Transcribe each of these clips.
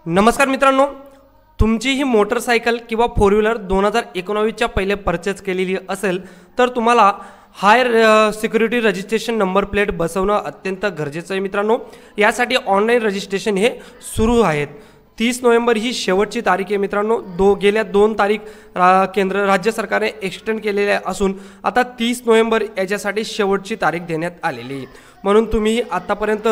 नमस्कार मित्रांनो, तुमची ही मोटरसायकल किंवा फोर व्हीलर 2019च्या पहिले परचेस केलेली असेल तर तुम्हाला हाय सिक्युरिटी रजिस्ट्रेशन नंबर प्लेट बसवणं अत्यंत गरजेचं आहे मित्रांनो। यासाठी ऑनलाईन रजिस्ट्रेशन हे सुरू आहेत। 30 नोव्हेंबर ही शेवटची तारीख आहे मित्रांनो। गेल्या 2 तारीख राज्य सरकारने एक्सटेंड केलेल्या असून आता 30 नोव्हेंबर याच्यासाठी शेवटची तारीख देण्यात आलेली आहे। म्हणून तुम्ही आतापर्यंत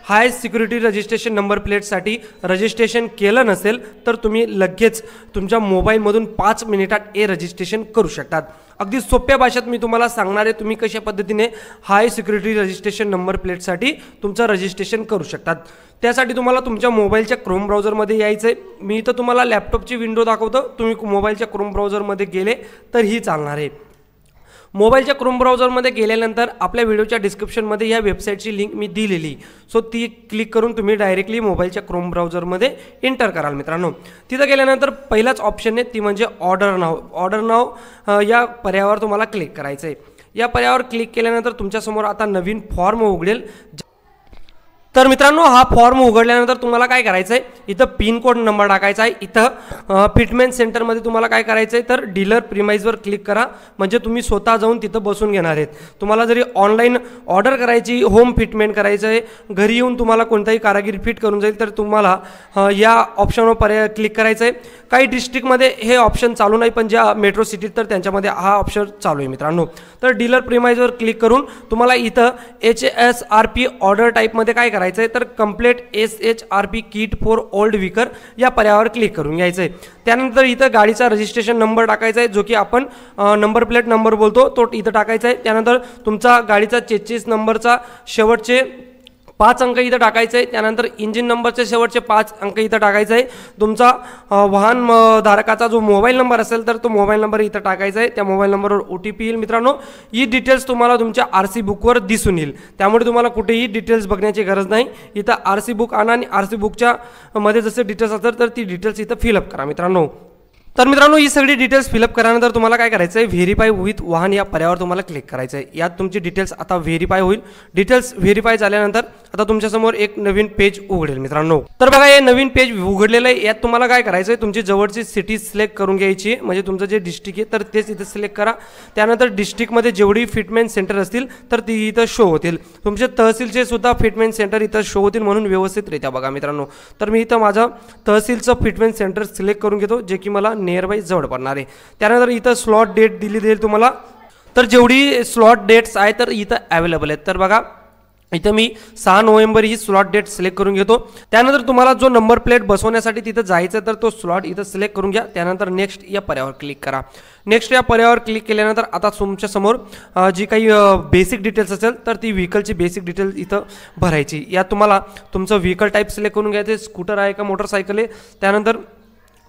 हाय सिक्युरिटी रजिस्ट्रेशन नंबर प्लेटसाठी रजिस्ट्रेशन केलं नसेल तर तुम्ही लगेच तुमच्या मोबाईलमधून 5 मिनिटात रजिस्ट्रेशन करू शकतात। अगदी सोप्या भाषेत मी तुम्हाला सांगणार आहे तुम्ही कशा पद्धतीने हाय सिक्युरिटी रजिस्ट्रेशन नंबर प्लेटसाठी तुमचं रजिस्ट्रेशन करू शकतात। त्यासाठी तुम्हाला तुमच्या मोबाईलच्या क्रोम ब्राउझरमध्ये यायचं आहे। मी इथं तुम्हाला लॅपटॉपची विंडो दाखवतो, तुम्ही मोबाईलच्या क्रोम ब्राउझरमध्ये गेले तर ही चालणार आहे। मोबाईलच्या क्रोम ब्राउझरमध्ये गेल्यानंतर आपल्या व्हिडिओच्या डिस्क्रिप्शनमध्ये या वेबसाईटची लिंक मी दिलेली, सो ती क्लिक करून तुम्ही डायरेक्टली मोबाईलच्या क्रोम ब्राउझरमध्ये एंटर कराल मित्रांनो। तिथं गेल्यानंतर पहिलाच ऑप्शन आहे ती म्हणजे ऑर्डर नाव या पर्यायावर तुम्हाला क्लिक करायचं आहे। या पर्यायावर क्लिक केल्यानंतर तुमच्यासमोर आता नवीन फॉर्म उघडेल। तर मित्रांनो, हा फॉर्म उघडल्यानंतर तुम्हाला काय करायचं आहे, इथं पिन कोड नंबर टाकायचा आहे। इथं फिटमेंट सेंटरमध्ये तुम्हाला काय करायचं आहे तर डीलर प्रीमाइजवर क्लिक करा, म्हणजे तुम्ही स्वतः जाऊन तिथं बसून घेणार आहेत। तुम्हाला जरी ऑनलाईन ऑर्डर करायची, होम फिटमेंट करायचं आहे, घरी येऊन तुम्हाला कोणताही कारागीर फिट करून जाईल तर तुम्हाला या ऑप्शनवर पर्याय क्लिक करायचं आहे। काही डिस्ट्रिक्टमध्ये हे ऑप्शन चालू नाही, पण ज्या मेट्रो सिटीत तर त्यांच्यामध्ये हा ऑप्शन चालू आहे मित्रांनो। तर डीलर प्रीमाइजवर क्लिक करून तुम्हाला इथं HSRP ऑर्डर टाईपमध्ये काय करायचं तर complete SHRP kit for old vehicle या पर्यायावर क्लिक करून घ्यायचं आहे। त्यानंतर इथं गाडीचा रजिस्ट्रेशन नंबर टाकायचा आहे, जो की आपण नंबर प्लेट नंबर बोलतो तो इथं टाकायचा आहे। त्यानंतर तुमचा गाडीचा चेसिस नंबरचा शेवटचे 5 अंक इथं टाकायचे आहे। त्यानंतर इंजिन नंबरचे शेवटचे 5 अंक इथं टाकायचे आहे। तुमचा वाहन धारकाचा जो मोबाईल नंबर असेल तर तो मोबाईल नंबर इथं टाकायचा आहे। त्या मोबाईल नंबरवर OTP येईल मित्रांनो। ही डिटेल्स तुम्हाला तुमच्या RC बुकवर दिसून येईल, त्यामुळे तुम्हाला कुठेही डिटेल्स बघण्याची गरज नाही। इथं RC बुक आणा आणि RC बुकच्या मध्ये जसे डिटेल्स असतात तर ती डिटेल्स इथं फिलअप करा मित्रांनो। तर मित्रांनो, ही सगळी डिटेल्स फिलअप केल्यानंतर तुम्हाला काय करायचं आहे, व्हेरीफाय विथ वाहन या पर्यायावर तुम्हाला क्लिक करायचं आहे। यात तुमची डिटेल्स आता व्हेरीफाय होईल। डिटेल्स व्हेरीफाय झाल्यानंतर आता तुमच्यासमोर एक नवीन पेज उघडेल मित्रांनो। तर बघा, हे नवीन पेज उघडलेलं आहे। यात तुम्हाला काय करायचं आहे, तुमची जवळची सिटी सिलेक्ट करून घ्यायची आहे, म्हणजे तुमचं जे डिस्ट्रिक्ट आहे तर तेच इथं सिलेक्ट करा। त्यानंतर डिस्ट्रिक्टमध्ये जेवढी फिटमेंट सेंटर असतील तर ती इथं शो होतील। तुमचे तहसीलचे सुद्धा फिटमेंट सेंटर इथं शो होतील, म्हणून व्यवस्थितरित्या बघा मित्रांनो। तर मी इथं माझं तहसीलचं फिटमेंट सेंटर सिलेक्ट करून घेतो, जे की मला नियर बाय जवळ पडणार आहे। त्यानंतर इथं स्लॉट डेट दिली जाईल तुम्हाला, तर जेवढी स्लॉट डेट्स आहे तर इथं अवेलेबल आहेत। तर बघा, इथं मी 6 नोव्हेंबर ही स्लॉट डेट सिलेक्ट करून घेतो। त्यानंतर तुम्हाला जो नंबर प्लेट बसवण्यासाठी तिथं जायचं तर तो स्लॉट इथं सिलेक्ट करून घ्या। त्यानंतर नेक्स्ट या पर्यायावर क्लिक करा। नेक्स्ट या पर्यायावर क्लिक केल्यानंतर आता तुमच्या समोर जी काही बेसिक डिटेल्स असेल तर ती व्हेकलची बेसिक डिटेल्स इथं भरायची। यात तुम्हाला तुमचं व्हेकल टाईप सिलेक्ट करून घ्यायचं, स्कूटर आहे का मोटरसायकल आहे। त्यानंतर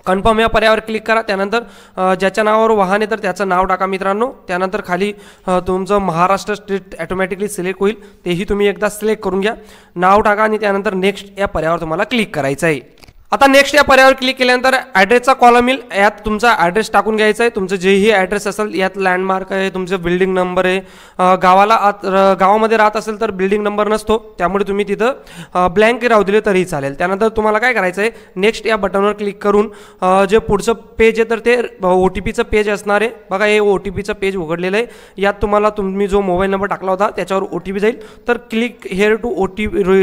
कन्फर्म या पर्यायावर क्लिक करा। त्यानंतर ज्याच्या नावावर वाहन आहे तर त्याचं नाव टाका मित्रांनो। त्यानंतर खाली तुमचं महाराष्ट्र स्टेट ऑटोमॅटिकली सिलेक्ट होईल, तेही तुम्ही एकदा सिलेक्ट करून घ्या। नाव टाका आणि त्यानंतर नेक्स्ट या पर्यायावर तुम्हाला क्लिक करायचं आहे। आता नेक्स्ट या पर्यायावर क्लिक केल्यानंतर ॲड्रेसचा कॉलम येईल। यात तुमचा ॲड्रेस टाकून घ्यायचा आहे। तुमचं जेही ॲड्रेस असेल, यात लँडमार्क आहे, तुमचं बिल्डिंग नंबर आहे, गावामध्ये राहत असेल तर बिल्डिंग नंबर नसतो, त्यामुळे तुम्ही तिथं ब्लँक राहू दिले तरीही चालेल। त्यानंतर तुम्हाला काय करायचं आहे, नेक्स्ट या बटनवर क्लिक करून जे पुढचं पेज आहे तर ते OTPचं पेज असणार आहे। बघा, हे OTPचं पेज उघडलेलं आहे। यात तुम्हाला तुम्ही जो मोबाईल नंबर टाकला होता त्याच्यावर OTP जाईल, तर click here to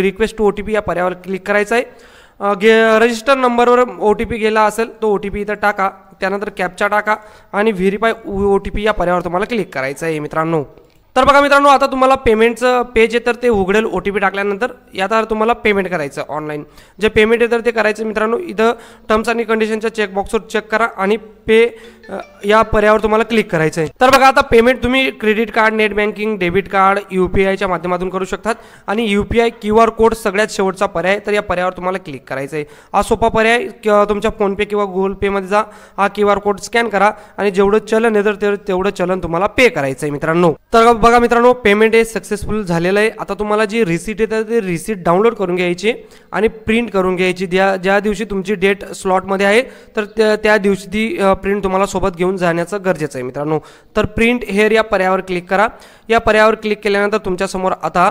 request to OTP या पर्यायावर क्लिक करायचं आहे। रजिस्टर नंबरवर OTP गेला असेल तो OTP इथं टाका। त्यानंतर कॅप्चा टाका आणि व्हेरीफाय OTP या पर्यायावर तुम्हाला क्लिक करायचं आहे मित्रांनो। तर बघा मित्रांनो, आता तुम्हाला पेमेंटचं पेज आहे तर ते उघडेल OTP टाकल्यानंतर। यात तुम्हाला पेमेंट करायचं ऑनलाईन, जे पेमेंट आहे तर ते करायचं मित्रांनो। इथं टर्म्स आणि कंडिशनच्या चेकबॉक्सवर चेक करा आणि पे या पर्यायावर तुम्हाला क्लिक करायचं आहे। तर बघा, आता पेमेंट तुम्ही credit card, net banking, debit card, UPIच्या माध्यमातून करू शकतात आणि UPI QR कोड सगळ्यात शेवटचा पर्याय, तर या पर्यायावर तुम्हाला क्लिक करायचं आहे। हा सोपा पर्याय, तुमच्या फोनपे किंवा गुगल पेमध्ये जा, हा QR कोड स्कॅन करा आणि जेवढं चलन आहे तर तेवढं चलन तुम्हाला पे करायचं आहे मित्रांनो। तर बघा मित्रांनो, पेमेंट हे सक्सेसफुल झालेलं आहे। आता तुम्हाला जी रिसीट आहे तर ते रिसीट डाउनलोड करून घ्यायची आणि प्रिंट करून घ्यायची। ज्या दिवशी तुमची डेट स्लॉटमध्ये आहे तर त्या दिवशी ती प्रिंट तुम्हाला सोबत घेऊन जाण्याचं गरजेचं आहे मित्रांनो। तर प्रिंट हेअर या पर्यायावर क्लिक करा। या पर्यायावर क्लिक केल्यानंतर तुमच्या समोर आता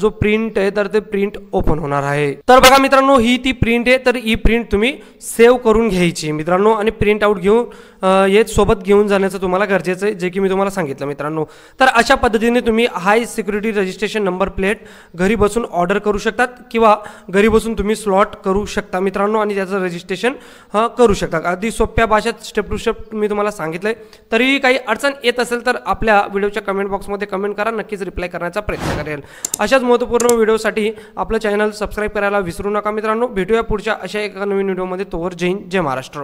जो प्रिंट आहे तर ते प्रिंट ओपन होणार आहे। तर बघा मित्रांनो, ही ती प्रिंट आहे, तर ही प्रिंट तुम्ही सेव्ह करून घ्यायची मित्रांनो आणि प्रिंट आउट घेऊन हे सोबत घेऊन जाण्याचं तुम्हाला गरजेचं आहे, जे की मी तुम्हाला सांगितलं मित्रांनो। तर अशा पद्धतीने तुम्ही हाय सिक्युरिटी रजिस्ट्रेशन नंबर प्लेट घरी बसून ऑर्डर करू शकतात किंवा घरी बसून तुम्ही स्लॉट करू शकता मित्रांनो आणि त्याचं रजिस्ट्रेशन करू शकता। अगदी सोप्या भाषेत स्टेप टू स्टेप मी तुम्हाला सांगितलंय। तरीही काही अडचण येत असेल तर आपल्या व्हिडिओच्या कमेंट बॉक्समध्ये कमेंट करा, नक्कीच रिप्लाय करण्याचा प्रयत्न करेल। अशाच महत्त्वपूर्ण व्हिडिओसाठी आपलं चॅनल सबस्क्राईब करायला विसरू नका मित्रांनो। भेटूया पुढच्या अशा एका नवीन व्हिडिओमध्ये। तोवर जय हिंद, जय महाराष्ट्र।